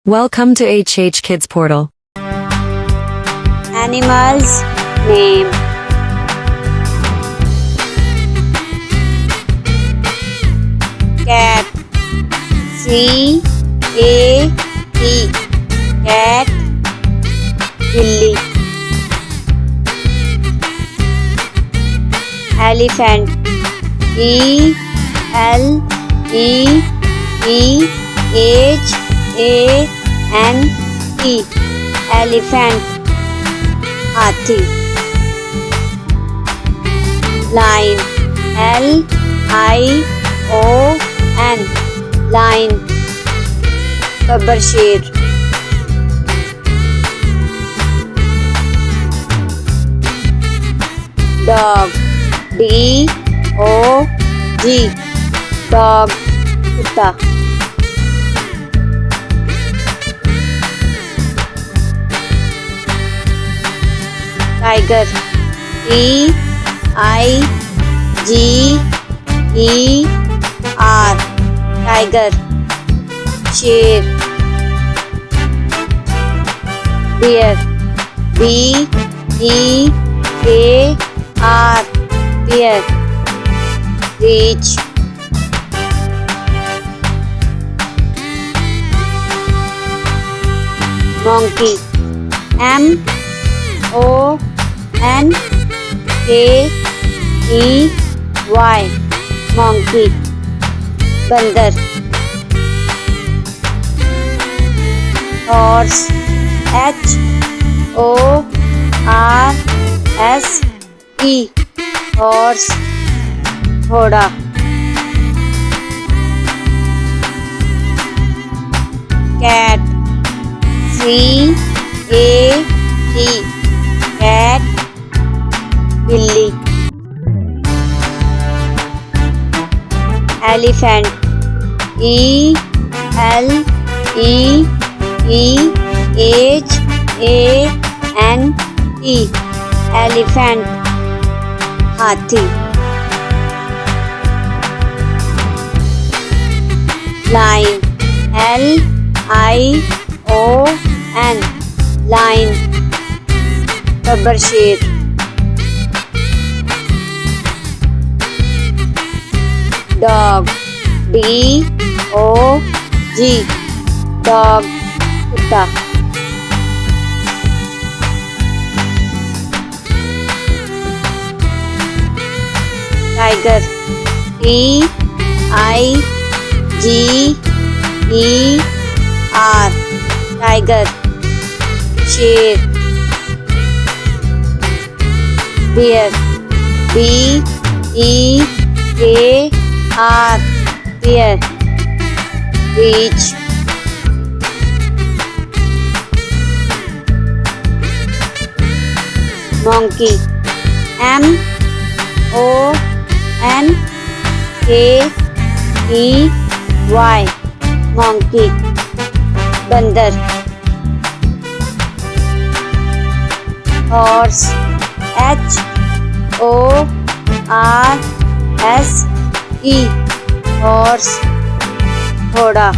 Welcome to HH Kids Portal. Animals name. Cat. C-A-T. Cat. Billy. Elephant. E-L-E-P-H-A-N-T. Elephant. Hathi. Lion. L-I-O-N. Lion. Gabbar शेर. Dog. D-O-G. Dog. कुत्ता. Tiger. T-I-G-E-R. Tiger. शेर. Bear. B-E-A-R. Bear. Reach. Monkey. M-O-N-K-E-Y. Monkey. बंदर. Horse. H-O-R-S-E. Horse. घोड़ा. Cat. C-A-T. Cat. बिल्ली. Elephant. E-L-E-P-H-A-N-T. Elephant. हाथी. Lion. L-I-O-N. Lion. Gabbar शेर. Dog. D-O-G. Dog. कुत्ता. Tiger. T-I-G-E-R. Tiger. शेर. Bear. B-E-A-R. Bear. Reach. Monkey. M-O-N-K-E-Y. Monkey. बंदर. Horse. H-O-R-S-E. Horse. घोड़ा.